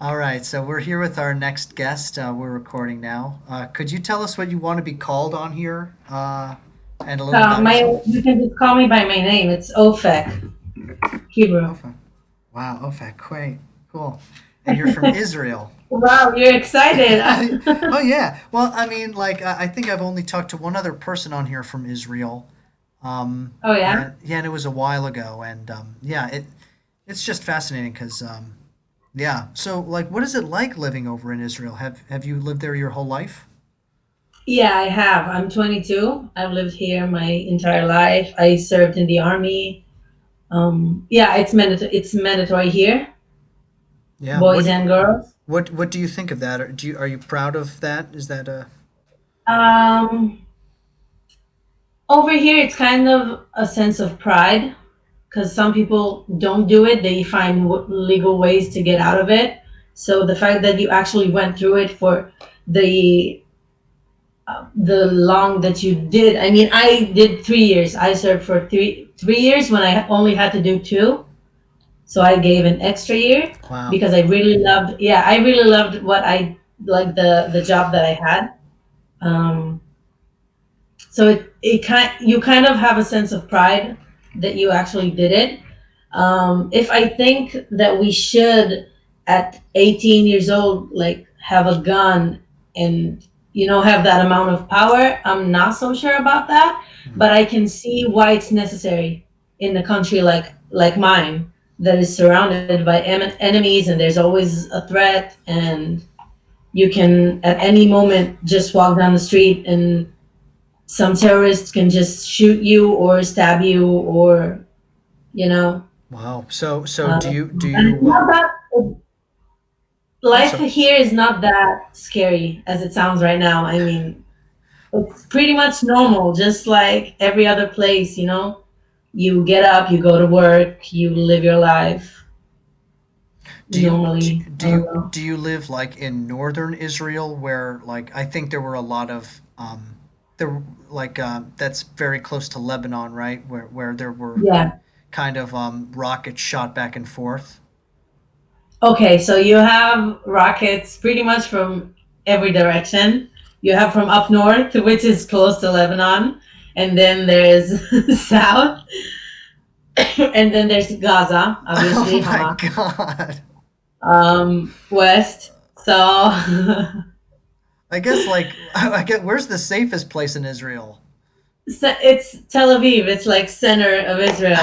All right, so we're here with our next guest. We're recording now. Could you tell us what you want to be called on here, and a little about My yourself? You can just call me by my name. It's Ofek, Hebrew. Ofek. Wow, Ofek, great, cool. And you're from Israel. Wow, you're excited. Oh yeah. Well, I mean, like I think I've only talked to one other person on here from Israel. Oh yeah. And yeah, and it was a while ago. And yeah, it's just fascinating because yeah. So like, what is it like living over in Israel? Have you lived there your whole life? Yeah, I have. I'm 22. I've lived here my entire life. I served in the army. Yeah, it's mandatory here, Yeah. boys and girls. What do you think of that? Are you proud of that? Is that a Um, Over here, it's kind of a sense of pride because some people don't do it. They find legal ways to get out of it. So the fact that you actually went through it for the the long that you did. I mean, I did 3 years. I served for three years when I only had to do two. So I gave an extra year wow? because I really loved. Yeah, I really loved what I like the job that I had. Um, so it kind you kind of have a sense of pride that you actually did it. If I think that we should at 18 years old like have a gun and have that amount of power, I'm not so sure about that, Hmm. but I can see why it's necessary in a country like mine that is surrounded by enemies, and there's always a threat, and you can at any moment just walk down the street and some terrorists can just shoot you or stab you, or you know Wow. So and it's not that I'm life sorry. here is not that scary as it sounds right now. I mean, it's pretty much normal, just like every other place. You get up, you go to work, you live your life normally. I don't know. Do you live like in northern Israel where like I think there were a lot of there like that's very close to Lebanon, right? Where there were Yeah. kind of rockets shot back and forth. Okay, so you have rockets pretty much from every direction. You have from up north, which is close to Lebanon, and then there's south, and then there's Gaza, Oh obviously, my Hamas, God. west. So I guess like I get where's the safest place in Israel? it's Tel Aviv. It's like center of Israel,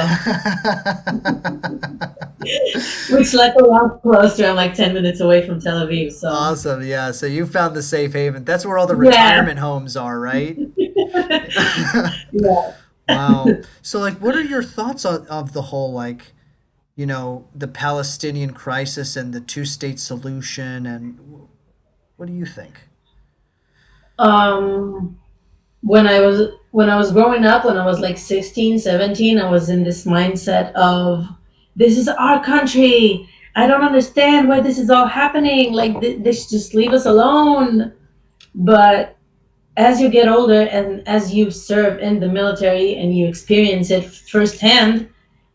which like a lot closer. I'm like 10 minutes away from Tel Aviv. So Awesome. Yeah. So you found the safe haven. That's where all the yeah, retirement homes are, right? yeah. Wow. So like what are your thoughts of the whole like, the Palestinian crisis and the two-state solution and what do you think? Um, when I was growing up, when I was like 16, 17, I was in this mindset of this is our country. I don't understand why this is all happening. Like this, just leave us alone. But as you get older and as you serve in the military and you experience it firsthand,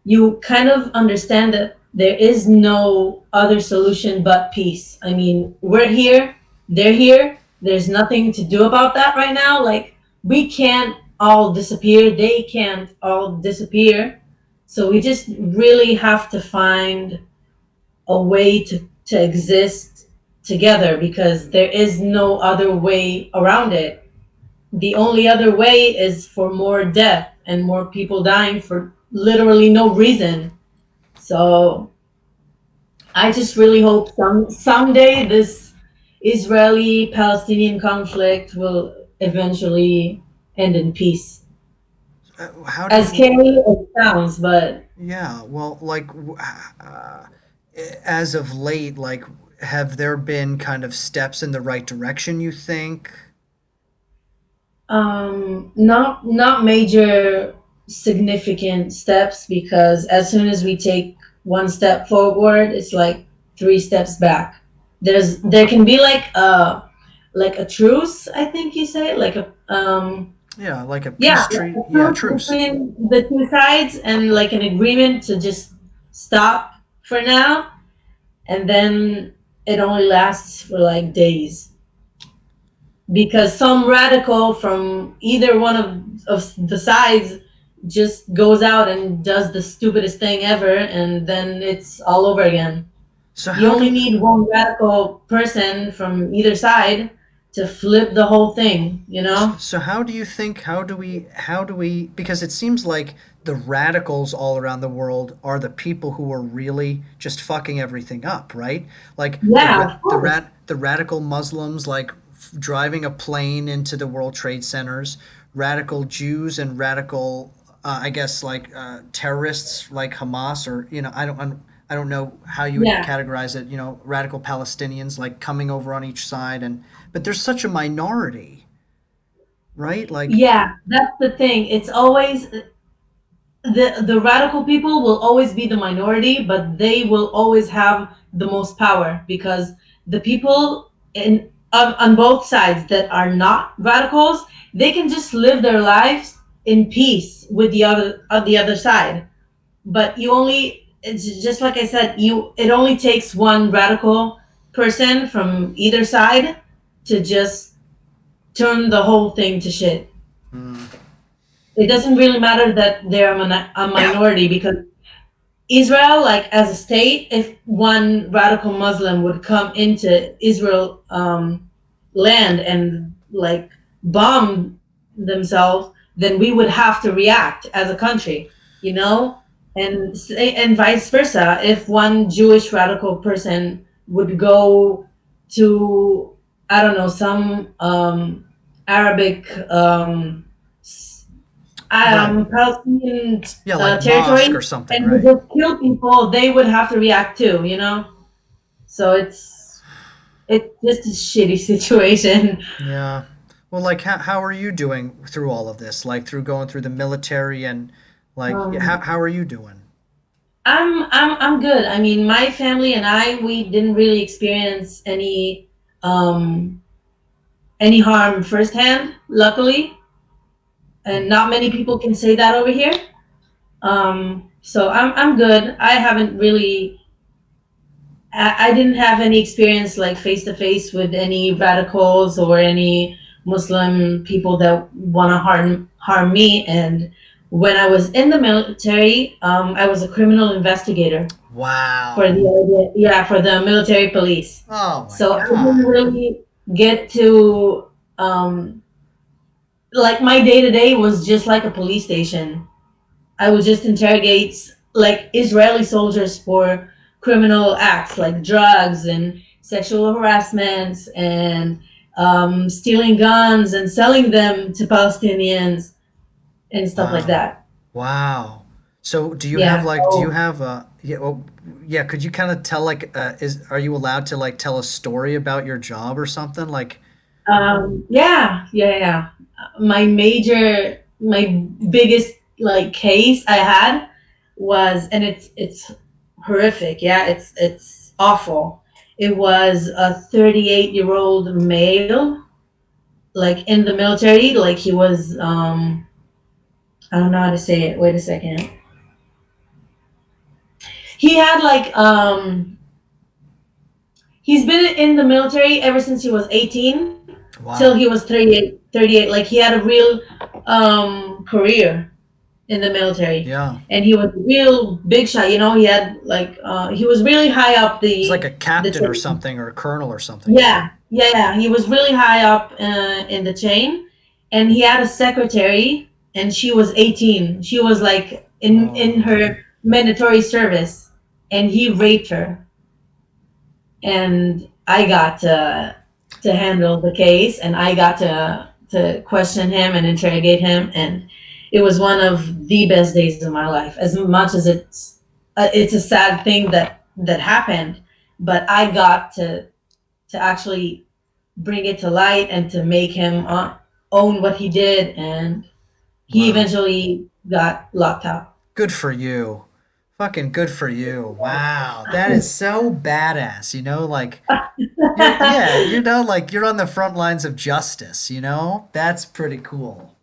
you kind of understand that there is no other solution but peace. I mean, we're here, they're here. There's nothing to do about that right now. Like, we can't all disappear, they can't all disappear. So we just really have to find a way to exist together because there is no other way around it. The only other way is for more death and more people dying for literally no reason. So I just really hope someday this Israeli Palestinian conflict will eventually end in peace. How do As you scary as it sounds, but Yeah, well, like as of late, like have there been kind of steps in the right direction, you think? not major significant steps, because as soon as we take one step forward, it's like three steps back. There can be like a truce, I think you say, like a Yeah, like a yeah, peace treaty. a Yeah, truce truce. between the two sides and like an agreement to just stop for now. and then it only lasts for like days because some radical from either one of the sides just goes out and does the stupidest thing ever, and then it's all over again. So You how only do need one radical person from either side to flip the whole thing, you know? so how do you think how do we because it seems like the radicals all around the world are the people who are really just fucking everything up, right? Like Yeah, of course. the radical Muslims like driving a plane into the World Trade Centers, radical Jews and radical I guess like terrorists like Hamas or I don't know how you would Yeah. categorize it, radical Palestinians like coming over on each side and but there's such a minority, right? Like, Yeah, that's the thing. It's always the radical people will always be the minority, but they will always have the most power because the people on both sides that are not radicals, they can just live their lives in peace with the other on the other side. But you only it's just like I said, you it only takes one radical person from either side to just turn the whole thing to shit. mm, It doesn't really matter that they're a minority because Israel, like as a state, if one radical Muslim would come into Israel land and like bomb themselves, then we would have to react as a country, you know, and vice versa. If one Jewish radical person would go to I don't know some Arabic right. Palestinian Yeah, like mosque or territory something, and would right? just kill people, they would have to react too, you know? So it's just a shitty situation. Yeah. Well, like, how are you doing through all of this? Like, through going through the military and, like, yeah, Um, how are you doing? I'm good. I mean, my family and I we didn't really experience um any harm firsthand, luckily, and not many people can say that over here. So I'm good. I haven't really I didn't have any experience like face to face with any radicals or any Muslim people that want to harm me. And when I was in the military, I was a criminal investigator for Wow. for the military police. Oh my So I didn't God. really get to like my day to day was just like a police station. I would just interrogate like Israeli soldiers for criminal acts like drugs and sexual harassments and stealing guns and selling them to Palestinians and stuff like Wow. that. Wow. So, Yeah. do you So have yeah, well, yeah, could you kind of tell like are you allowed to like tell a story about your job or something? Like, yeah. My biggest like case I had was, and it's horrific. Yeah, it's awful. It was a 38-year-old male, like in the military. Like he was, I don't know how to say it. Wait a second. He had like, he's been in the military ever since he was 18 till wow. he was 38. 38. Like he had a real career in the military, Yeah. and he was a real big shot. You know, he had like he was really high up He's like a the captain or chain. something or a colonel or something, right? Yeah. He was really high up in the chain, and he had a secretary, and she was 18. She was like in Oh, her mandatory service, and he raped her, and I got to handle the case, and I got to question him and interrogate him, and it was one of the best days of my life. As much as it's a sad thing that happened, but I got to actually bring it to light and to make him own what he did, and he wow. eventually got locked out. Good for you. Fucking good for you. Wow. That is so badass, like like you're on the front lines of justice. That's pretty cool.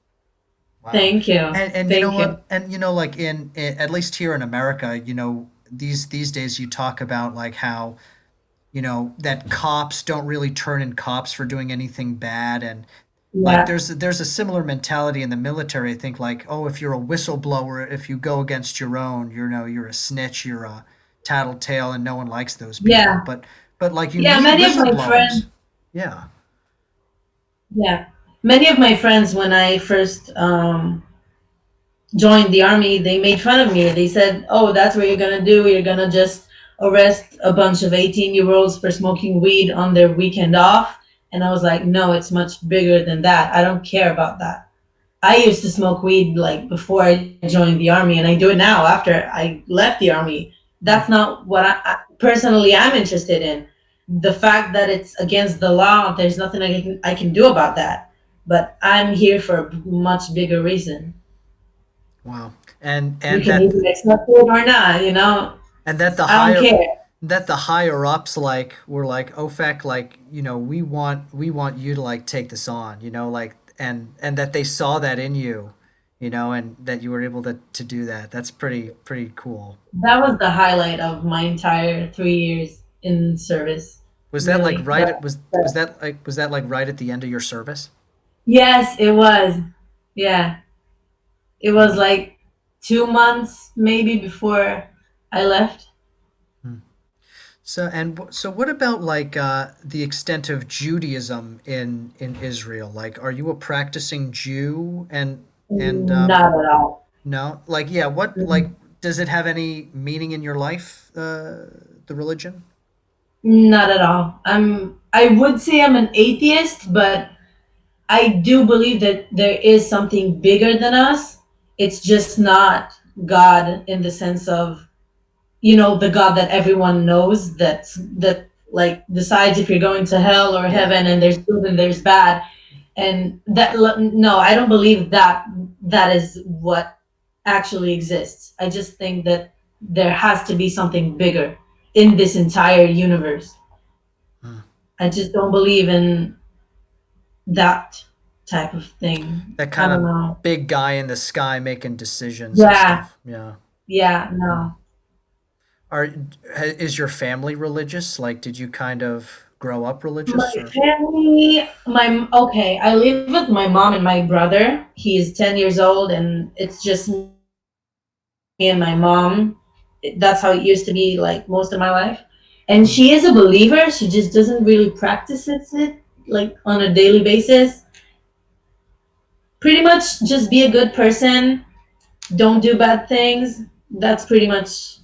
Wow. Thank you, And you know thank you. what? And like in at least here in America, these days you talk about like how that cops don't really turn in cops for doing anything bad, and like Yeah. there's a similar mentality in the military. I think like, oh, if you're a whistleblower, if you go against your own, you're a snitch, you're a tattletale, and no one likes those people. Yeah. But like you Yeah. need Many of my whistleblowers. friends, Yeah. yeah. Many of my friends, when I first joined the army, they made fun of me. They said, "Oh, that's what you're gonna do. You're gonna just arrest a bunch of 18-year-olds for smoking weed on their weekend off." And I was like, "No, it's much bigger than that. I don't care about that. I used to smoke weed like before I joined the army, and I do it now after I left the army. Mm. That's not what I personally I'm interested in. The fact that it's against the law, there's nothing I can do about that. But I'm here for a much bigger reason. Wow. And You and can that either accept it or not. and that the I don't higher care. that the higher ups like were like, OFAC, like, we want you to like take this on, like, and that they saw that in you, and that you were able to do that. That's pretty cool. That was the highlight of my entire 3 years in service. Was that like Really, right at was that like right at the end of your service? yes, it was. Yeah. It was Wow. like 2 months maybe before I left. Hmm. So what about like the extent of Judaism in Israel? Like, are you a practicing Jew? And Not at all. no, like, yeah, what, like, does it have any meaning in your life, the religion? Not at all. I would say I'm an atheist, but I do believe that there is something bigger than us. It's just not God in the sense of, the God that everyone knows that like decides if you're going to hell or Yeah. heaven, and there's good and there's bad. And no, I don't believe that that is what actually exists. I just think that there has to be something bigger in this entire universe. Hmm. I just don't believe in that type of thing. That I kind don't of know. big guy in the sky making decisions and Yeah, stuff. Yeah. yeah, Hmm. no. Are is your family religious? Like, did you kind of grow up My religious, or? family, my okay, I live with my mom and my brother. He's 10 years old, and it's just me and my mom. That's how it used to be like most of my life. And Hmm. she is a believer. She just doesn't really practice it like on a daily basis. Pretty much just be a good person, don't do bad things. That's pretty much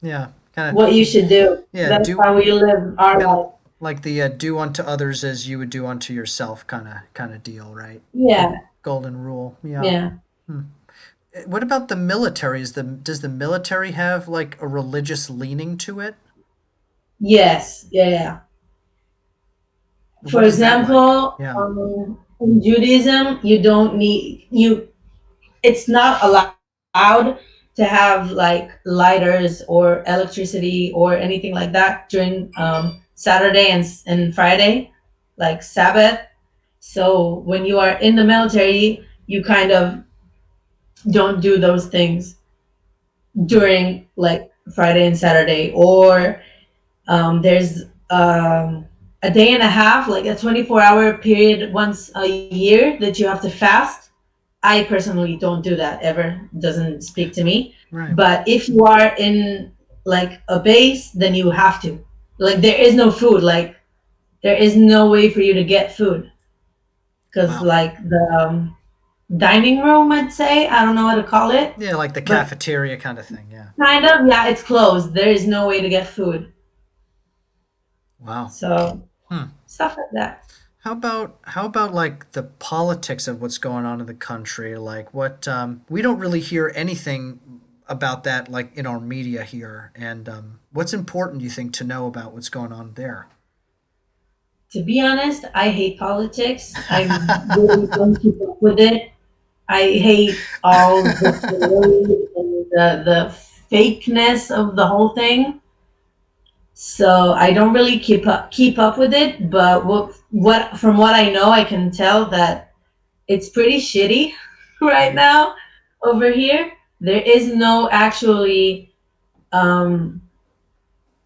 Yeah. Kind what you of. should do. Yeah. That's how we live our Kind of life. like the do unto others as you would do unto yourself kind of deal, right? Yeah, Golden rule. Yeah. yeah. Hmm. What about the military? Does the military have like a religious leaning to it? Yes, yeah, yeah. For What is that like? example, Yeah. in Judaism, you don't need you. It's not allowed to have like lighters or electricity or anything like that during Saturday and Friday, like Sabbath. So when you are in the military, you kind of don't do those things Hmm. during like Friday and Saturday, or there's a day and a half, like a 24-hour period once a year that you have to fast. I personally don't do that ever. Doesn't speak to me. Right. But if you are in like a base, then you have to. Like there is no food. Like there is no way for you to get food because Wow. like the dining room, I'd say, I don't know how to call it, Yeah, like the but cafeteria kind of thing. Yeah. kind of, yeah, it's closed. There is no way to get food. Wow. So Hmm. stuff like that. How about like the politics of what's going on in the country? Like, what, we don't really hear anything about that like in our media here. And what's important, you think, to know about what's going on there? To be honest, I hate politics. I really don't keep up with it. I hate all the charade and the fakeness of the whole thing. So I don't really keep up with it. But what from what I know, I can tell that it's pretty shitty right Mhm. now over here. There is no actually um,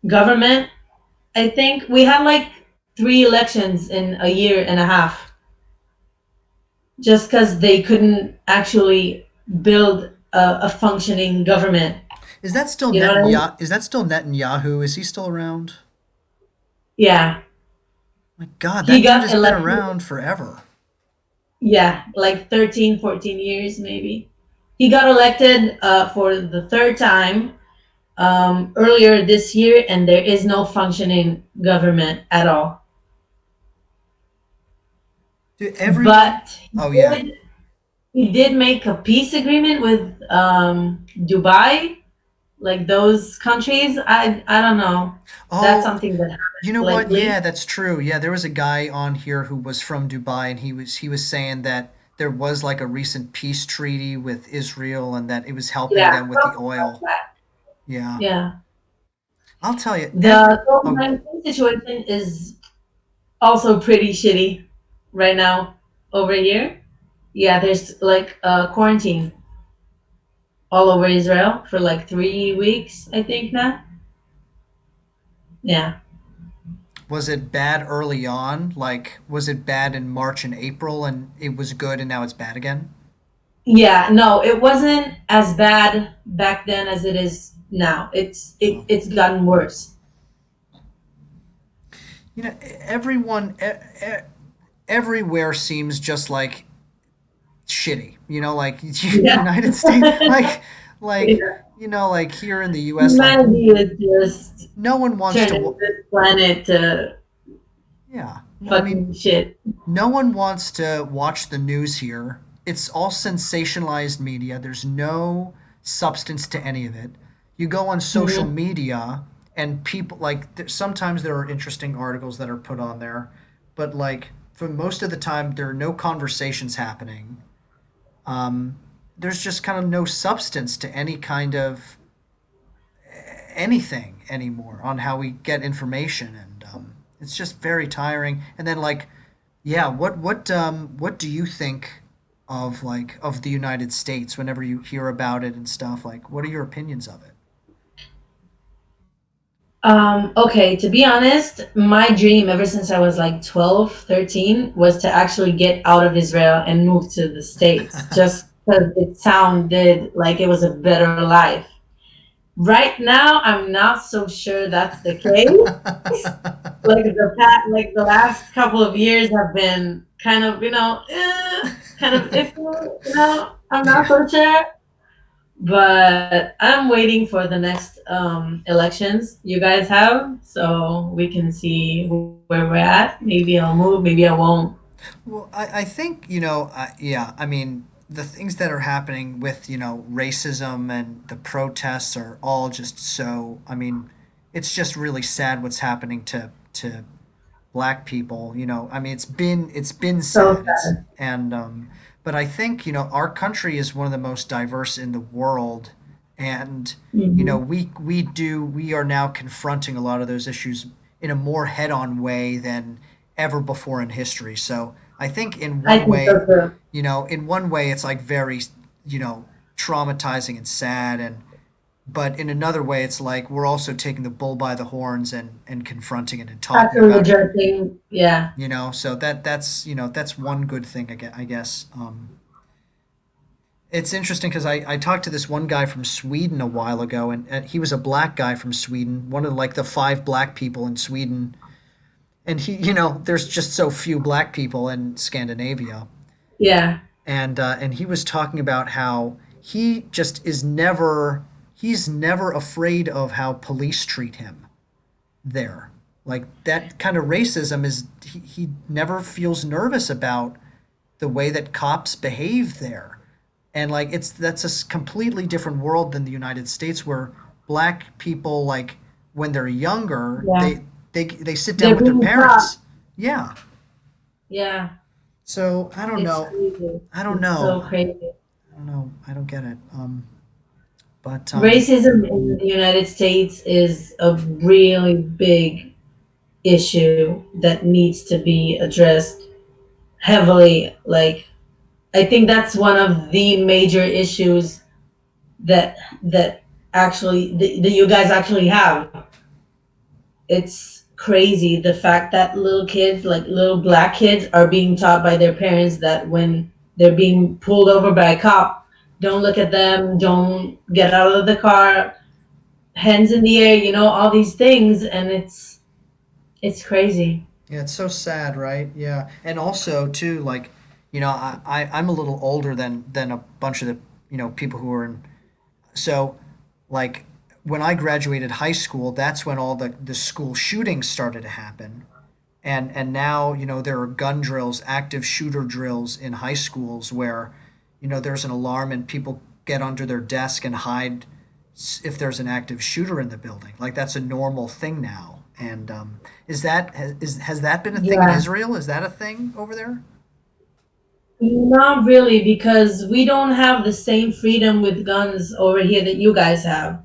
government. I think we had like three elections in a year and a half, just because they couldn't actually build a functioning government. Is that still You know what I mean? Netanyahu? Is that still Netanyahu? Is he still around? Yeah, My God, he that dude got has been elected. around forever. Yeah, like 13, 14 years maybe. He got elected for the third time earlier this year, and there is no functioning government at all. Dude, everyone. But Oh yeah. he did make a peace agreement with Dubai, like those countries. I don't know. That's Oh, something that you happened know what? Yeah, lately. that's true. Yeah, there was a guy on here who was from Dubai, and he was saying that there was like a recent peace treaty with Israel, and that it was helping Yeah, them with the oil. Yeah, yeah. I'll tell you. The Oh, COVID-19 situation is also pretty shitty right now over here. Yeah, there's like quarantine all over Israel for like 3 weeks, I think now. Yeah. was it bad early on? Like, was it bad in March and April, and it was good, and now it's bad again? Yeah, no, it wasn't as bad back then as it is now. Well, It's gotten worse. everyone, everywhere seems just like shitty. Like Yeah. United States, like Yeah. like here in the U.S., like Humanity is just no one wants to. turning this planet to Yeah, I mean, fucking shit. no one wants to watch the news here. It's all sensationalized media. There's no substance to any of it. You go on social Mhm. media, and people like sometimes there are interesting articles that are put on there, but like for most of the time there are no conversations happening. Um, there's just kind of no substance to any kind of anything anymore on how we get information, and it's just very tiring. And then like, yeah, what do you think of the United States whenever you hear about it and stuff? Like, what are your opinions of it? Okay, to be honest, my dream ever since I was like 12, 13 was to actually get out of Israel and move to the States just because it sounded like it was a better life. Right now, I'm not so sure that's the case. Like the last couple of years have been kind of, kind of iffy, I'm not Yeah. so sure. But I'm waiting for the next elections you guys have so we can see where we're at. Maybe I'll move, maybe I won't. Well, I think, yeah, I mean, the things that are happening with, racism and the protests are all just so, I mean, it's just really sad what's happening to black people. I mean, it's been So sad. It's sad. and But I think, our country is one of the most diverse in the world, and Hmm. we are now confronting a lot of those issues in a more head-on way than ever before in history. So I think I think so too. in one way it's like very, you know, traumatizing and sad, and but in another way it's like we're also taking the bull by the horns and confronting it and talking Actually about it. addressing, yeah. So that's one good thing, I guess. It's interesting because I talked to this one guy from Sweden a while ago, and he was a black guy from Sweden, one of like the five black people in Sweden. And there's just so few black people in Scandinavia. Yeah. And he was talking about how he just he's never afraid of how police treat him there. Like that kind of racism is he never feels nervous about the way that cops behave there. And like that's a completely different world than the United States, where black people, like when they're younger, Yeah. they sit down They're with their being taught. parents. Yeah. Yeah. So I don't It's know. crazy. I don't It's so know. crazy. I don't know. I don't get it. But Racism in the United States is a really big issue that needs to be addressed heavily. Like, I think that's one of the major issues that actually that you guys actually have. It's crazy the fact that little kids, like little black kids, are being taught by their parents that when they're being pulled over by a cop, don't look at them, don't get out of the car, hands in the air, all these things, and it's crazy. Yeah, it's so sad, right? Yeah, and also too, like, I'm a little older than a bunch of the people who are in. So, like, when I graduated high school, that's when all the school shootings started to happen, and now there are gun drills, active shooter drills in high schools where there's an alarm and people get under their desk and hide if there's an active shooter in the building. Like that's a normal thing now. And has that been a thing in Yeah. Israel? Is that a thing over there? Not really, because we don't have the same freedom with guns over here that you guys have.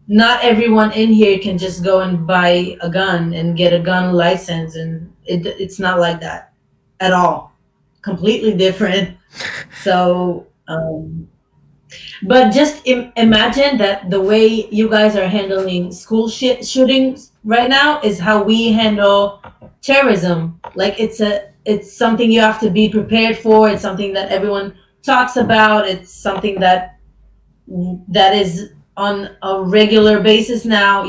Not everyone in here can just go and buy a gun and get a gun license, and it's not like that at all. Completely different. So, but just imagine that the way you guys are handling school shootings right now is how we handle terrorism. Like it's something you have to be prepared for. It's something that everyone talks about. It's something that is on a regular basis now.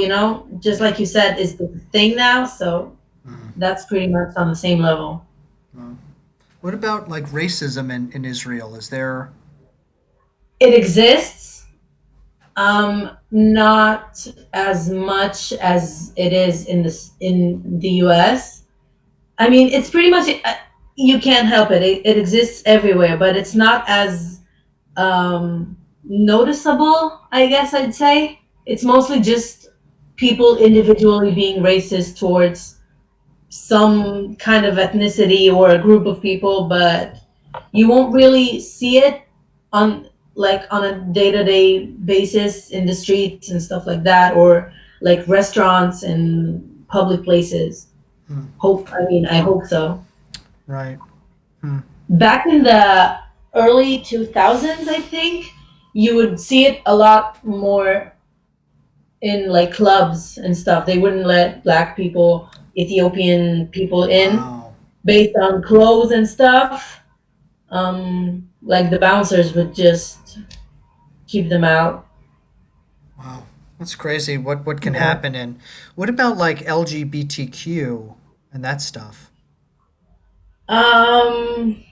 Just like you said, is the thing now. So Mhm. that's pretty much on the same level. Well, what about like racism in Israel? Is there? It exists, not as much as it is in the US. I mean, it's pretty much you can't help it. It exists everywhere, but it's not as noticeable. I guess I'd say it's mostly just people individually being racist towards some kind of ethnicity or a group of people, but you won't really see it on on a day-to-day basis in the streets and stuff like that, or like restaurants and public places. Hmm, I hope so. right. Hmm. Back in the early 2000s, I think you would see it a lot more in like clubs and stuff. They wouldn't let black people, Ethiopian people in Wow. based on clothes and stuff. Like the bouncers would just keep them out. Wow. That's crazy. What can Yeah. happen? And what about like LGBTQ and that stuff? Um,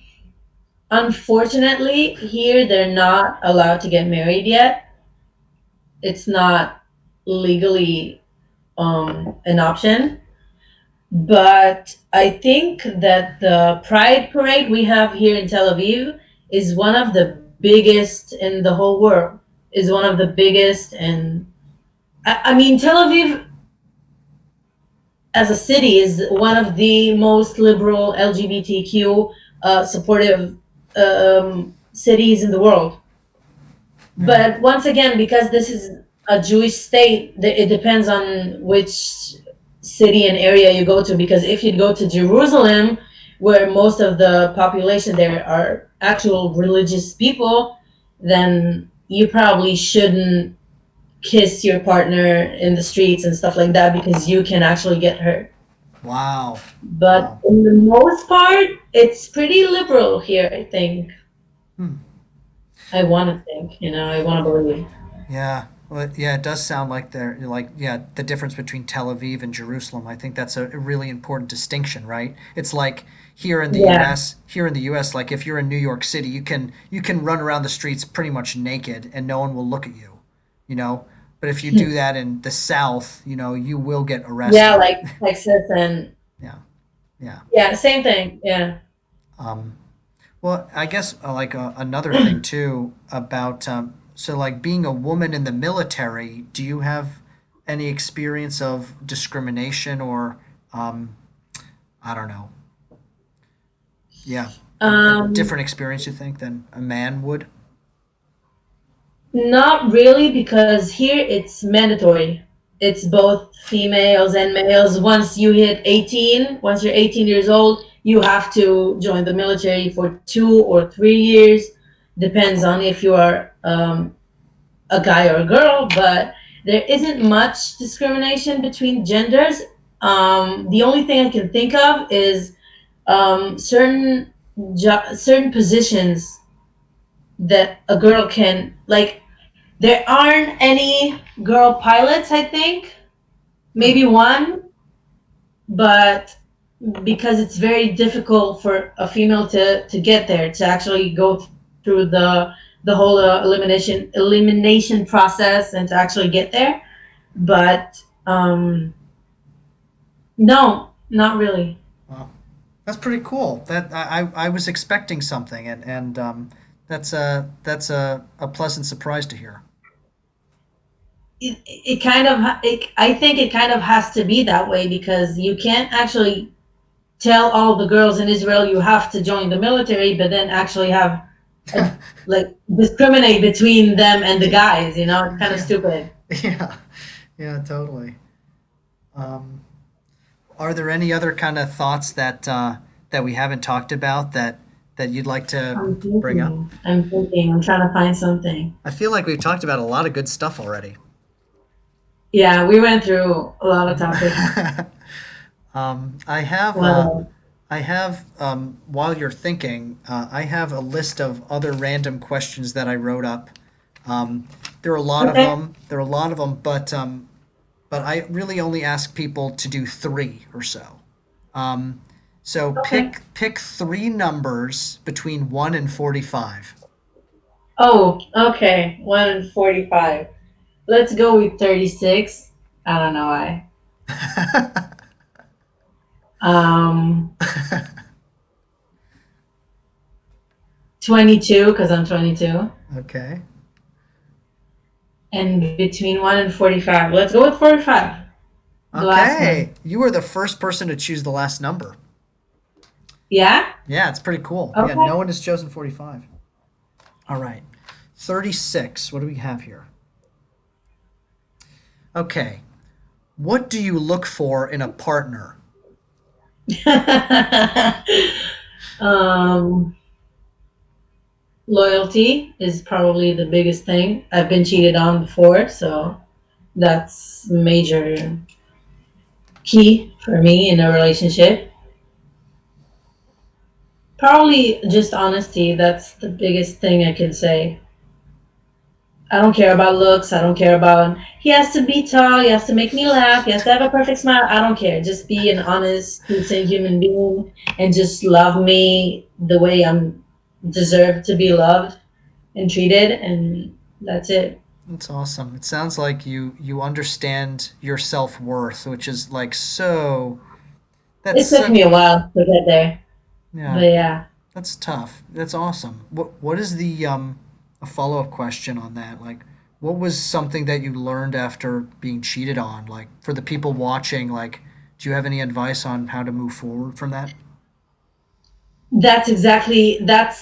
Unfortunately, here they're not allowed to get married yet. It's not legally an option. But I think that the Pride Parade we have here in Tel Aviv is one of the biggest in the whole world. Is one of the biggest, and I mean Tel Aviv as a city is one of the most liberal LGBTQ supportive cities in the world. Yeah. But once again, because this is a Jewish state, it depends on which city and area you go to. Because if you go to Jerusalem, where most of the population there are actual religious people, then you probably shouldn't kiss your partner in the streets and stuff like that because you can actually get hurt. Wow. But Wow. in the most part, it's pretty liberal here, I think. Hmm. I want to think, I want to believe. Yeah. Well, yeah, it does sound like they're like, yeah, the difference between Tel Aviv and Jerusalem. I think that's a really important distinction, right? It's like Yeah. here in the US, like if you're in New York City, you can run around the streets pretty much naked and no one will look at you, you know? But if you do that in the South, you will get Yeah, arrested. like Texas and Yeah. Yeah. yeah, same thing. Yeah. Um, Well, I guess like another thing too about so like being a woman in the military, do you have any experience of discrimination or um, I don't know, yeah, a Um, different experience you think than a man would? Not really, because here it's mandatory. It's both females and males. Once you're 18 years old, you have to join the military for 2 or 3 years. Depends on if you are a guy or a girl, but there isn't much discrimination between genders. The only thing I can think of is certain positions that a girl can like. There aren't any girl pilots, I think. Hmm. Maybe one, but because it's very difficult for a female to get there, to actually go through the whole elimination process and to actually get there. But no, not really. Well, that's pretty cool. That I was expecting something, and that's a pleasant surprise to hear. It kind of I think it kind of has to be that way because you can't actually tell all the girls in Israel you have to join the military, but then actually have a, like discriminate between them and the guys. You know, it's kind of Yeah, stupid. yeah, yeah, totally. Um, are there any other kind of thoughts that we haven't talked about that you'd like to I'm bring up? thinking. I'm thinking. I'm trying to find something. I feel like we've talked about a lot of good stuff already. Yeah, we went through a lot of topics. I have, Well, while you're thinking, I have a list of other random questions that I wrote up. There are a lot of okay, them. There are a lot of them, but I really only ask people to do three or so. Um, so okay. pick three numbers between 1 and 45. Oh, okay. 1:45. Let's go with 36. I don't know why. 22 because I'm 22. Okay. And between 1 and 45. Let's go with 45. The last one. Okay. You were the first person to choose the last number. Yeah? Yeah, it's pretty cool. Yeah, Okay. no one has chosen 45. All right. 36. What do we have here? Okay. What do you look for in a partner? um, Loyalty is probably the biggest thing. I've been cheated on before, so that's major key for me in a relationship. Probably just honesty. That's the biggest thing I can say. I don't care about looks. I don't care about he has to be tall. He has to make me laugh. He has to have a perfect smile. I don't care. Just be an honest, decent human being and just love me the way I'm deserve to be loved and treated, and that's it. That's awesome. It sounds like you understand your self-worth, which is like so that's It took so me a while to get there, but yeah, yeah. that's tough. That's awesome. What is the a follow-up question on that? Like what was something that you learned after being cheated on? Like for the people watching, like do you have any advice on how to move forward from that? That's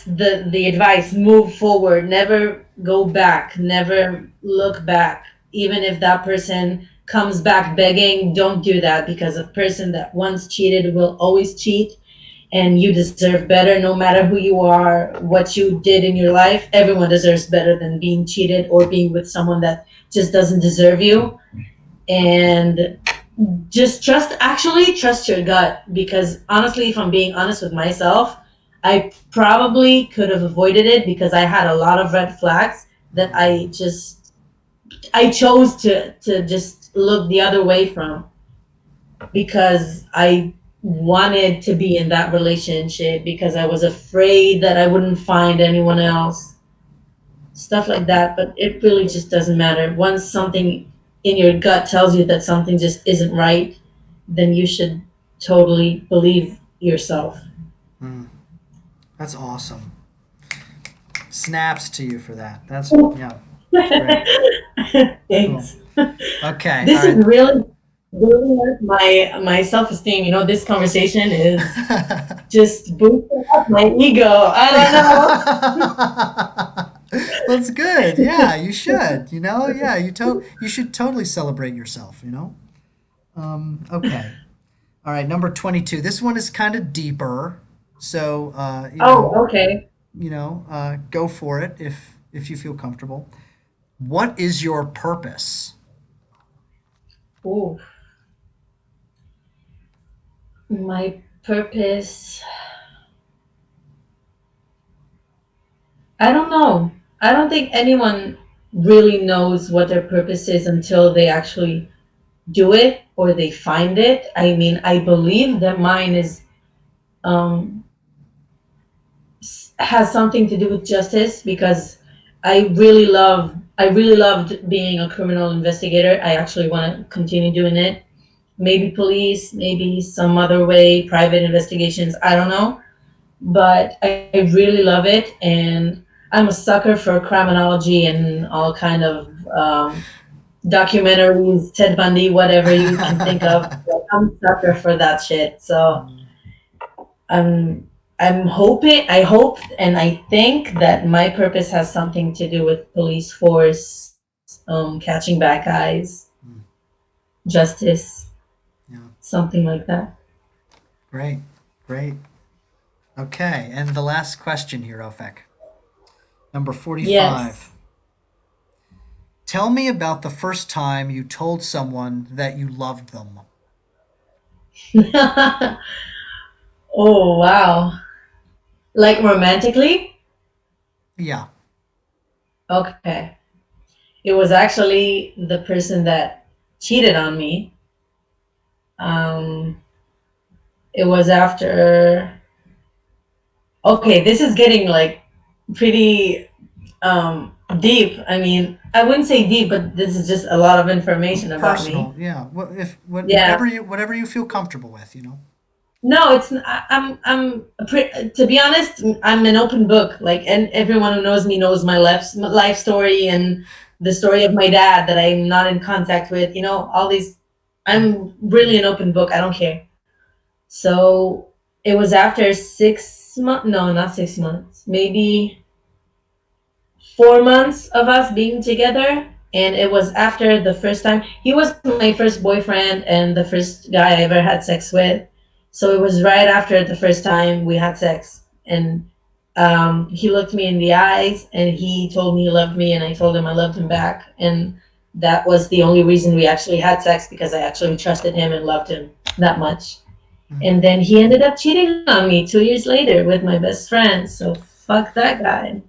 the advice. Move forward. Never go back. Never look back. Even if that person comes back begging, don't do that because a person that once cheated will always cheat and you deserve better no matter who you are, what you did in your life. Everyone deserves better than being cheated or being with someone that just doesn't deserve you. And just actually trust your gut because honestly, if I'm being honest with myself, I probably could have avoided it because I had a lot of red flags that I chose to just look the other way from because I wanted to be in that relationship because I was afraid that I wouldn't find anyone else, stuff like that. But it really just doesn't matter. Once something in your gut tells you that something just isn't right, then you should totally believe yourself. Mm, that's awesome. Snaps to you for that. That's yeah, it's great. Cool. Thanks. Okay. All This is right. really really hurt my self esteem. You know, this conversation is just boosting up my ego. I That's good. Yeah, you should. Yeah, you should totally celebrate yourself. Okay. All right, number 22. This one is kind of deeper. So, don't know. Oh, okay. go for it if you feel comfortable. What is your purpose? Ooh, my purpose. I don't know. I don't think anyone really knows what their purpose is until they actually do it or they find it. I mean, I believe that mine is um, has something to do with justice because I really loved being a criminal investigator. I actually want to continue doing it. Maybe police, maybe some other way, private investigations. I don't know, but I really love it, and I'm a sucker for criminology and all kind of documentaries, Ted Bundy, whatever you can think of. Like, I'm a sucker for that shit. So I'm I'm hoping, I hope, and I think that my purpose has something to do with police force, catching bad guys, Mm, justice, yeah, something like that. great, great. Okay, and the last question here, Ofek. Number Yes. 45. Tell me about the first time you told someone that you loved them. Oh wow! Like romantically? Yeah. Okay. It was actually the person that cheated on me. Um, it was after. Okay, this is getting like pretty deep. I mean, I wouldn't say deep, but this is just a lot of information about Personal, me. yeah. Yeah. Whatever you feel comfortable with, you know. No, to be honest, I'm an open book. Like, and everyone who knows me knows my life story and the story of my dad that I'm not in contact with. You know, all these. Mm. I'm really an open book. I don't care. So it was after 6 months. No, not 6 months. Maybe 4 months of us being together. And it was after the first time. He was my first boyfriend and the first guy I ever had sex with. So it was right after the first time we had sex. And he looked me in the eyes and he told me he loved me. And I told him I loved him back. And that was the only reason we actually had sex because I actually trusted him and loved him that much. Mm. And then he ended up cheating on me 2 years later with my best friend. So fuck that guy.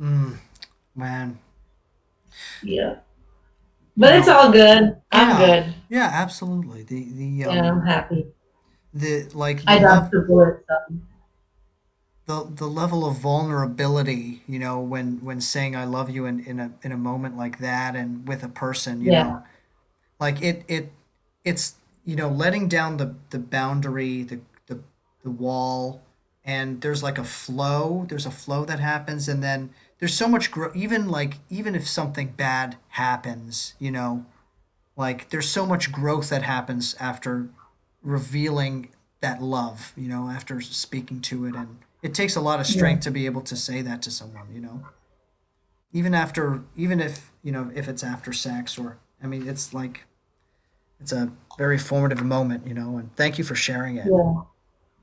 Mm, man, Yeah. you But it's know, all good. I'm yeah, good. yeah, absolutely. Yeah, I'm happy. The like I dodged the bullet. So. the level of vulnerability, you know, when saying I love you in a moment like that and with a person, you know, Yeah. like it's you know letting down the boundary, the the wall, and there's a flow that happens, and then there's so much even like even if something bad happens, you know, like there's so much growth that happens after revealing that love, you know, after speaking to it, and it takes a lot of Yeah. strength to be able to say that to someone, you know, even after even if you know if it's after sex or I mean it's like it's a very formative moment, you know, and thank you for sharing it, Yeah.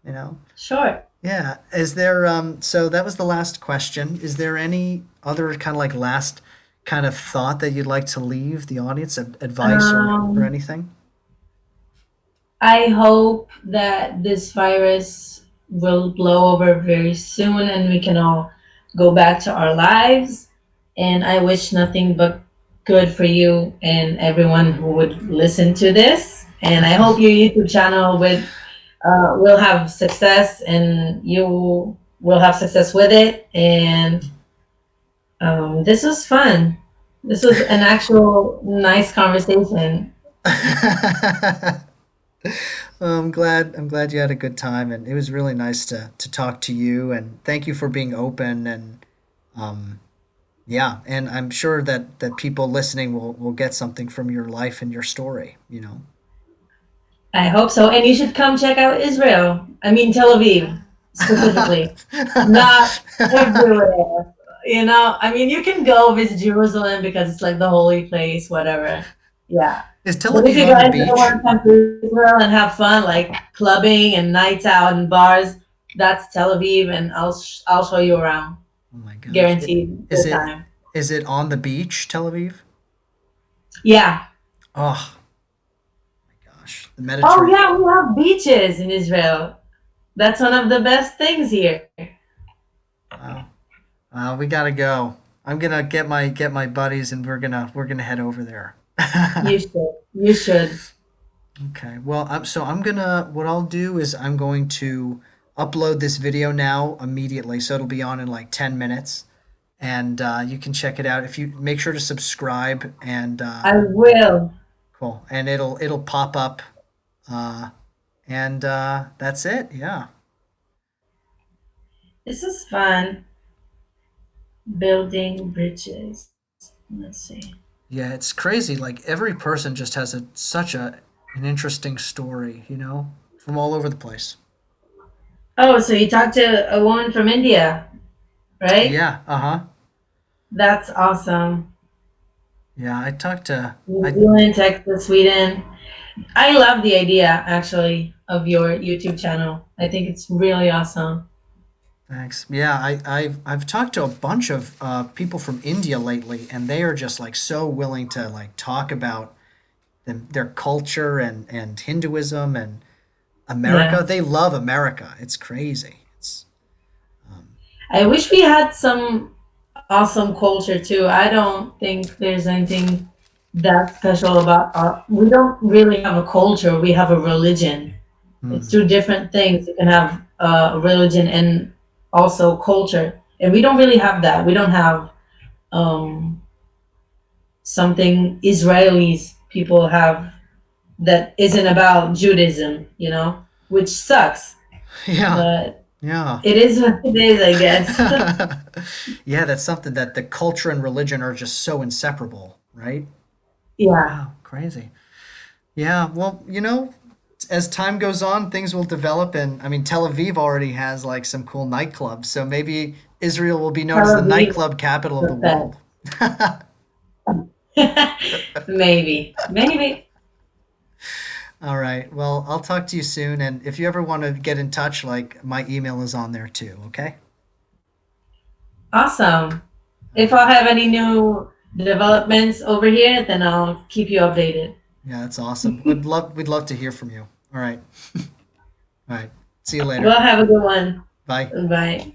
you know. Sure. Yeah, is there so that was the last question. Is there any other kind of like last kind of thought that you'd like to leave the audience, advice or Um, anything? I hope that this virus will blow over very soon and we can all go back to our lives. And I wish nothing but good for you and everyone who would listen to this. And I hope your YouTube channel will have success and you will have success with it. And this was fun. This was an actual nice conversation. I'm glad you had a good time, and it was really nice to talk to you, and thank you for being open, and um yeah, and I'm sure that people listening will get something from your life and your story, you know. I hope so. And you should come check out Israel. I mean, Tel Aviv specifically, not everywhere. You know, I mean, you can go visit Jerusalem because it's like the holy place, whatever. Yeah. Is Tel But if Aviv you on the guys don't want beach? to come to Israel and have fun, like clubbing and nights out and bars, that's Tel Aviv, and I'll show you around. Oh my gosh. Guaranteed Is good it time. Is it on the beach, Tel Aviv? Yeah. Oh my gosh, the Oh Mediterranean. yeah, we have beaches in Israel. That's one of the best things here. Wow. We gotta go. I'm gonna get my buddies, and we're gonna head over there. You should. You should. Okay. Well, I'm gonna. What I'll do is I'm going to upload this video now immediately, so it'll be on in like 10 minutes, and you can check it out. If you make sure to subscribe, and I will. cool, and it'll pop up, uh, and that's it. Yeah. This is fun. Building bridges. Let's see. Yeah, it's crazy. Like every person just has such an interesting story, from all over the place. Oh, so you talked to a woman from India, right? Yeah, uh-huh. That's awesome. Yeah, I talked to New I Zealand, Texas, Sweden. I love the idea actually of your YouTube channel. I think it's really awesome. thanks. Yeah, I've talked to a bunch of people from India lately, and they are just like so willing to like talk about their culture and Hinduism and America. Yeah. They love America. It's crazy. It's I wish we had some awesome culture too. I don't think there's anything that special about our. We don't really have a culture. We have a religion. It's hmm. two different things. You can have a religion and also culture, and we don't really have that. We don't have um, something Israelis people have that isn't about Judaism, which sucks, Yeah, but yeah. it is what it is, I guess. Yeah, that's something that the culture and religion are just so inseparable, right? Yeah. Wow, crazy. Yeah, well, as time goes on, things will develop, and I mean, Tel Aviv already has like some cool nightclubs, so maybe Israel will be known Tel as the Aviv is nightclub capital of the the world. best. Maybe. Maybe. All right. Well, I'll talk to you soon, and if you ever want to get in touch, like my email is on there too, okay? Awesome. All If right. I have any new developments over here, then I'll keep you updated. Yeah, that's awesome. We'd love to hear from you. All right. All right. See you later. Well, have a good one. Bye. Bye.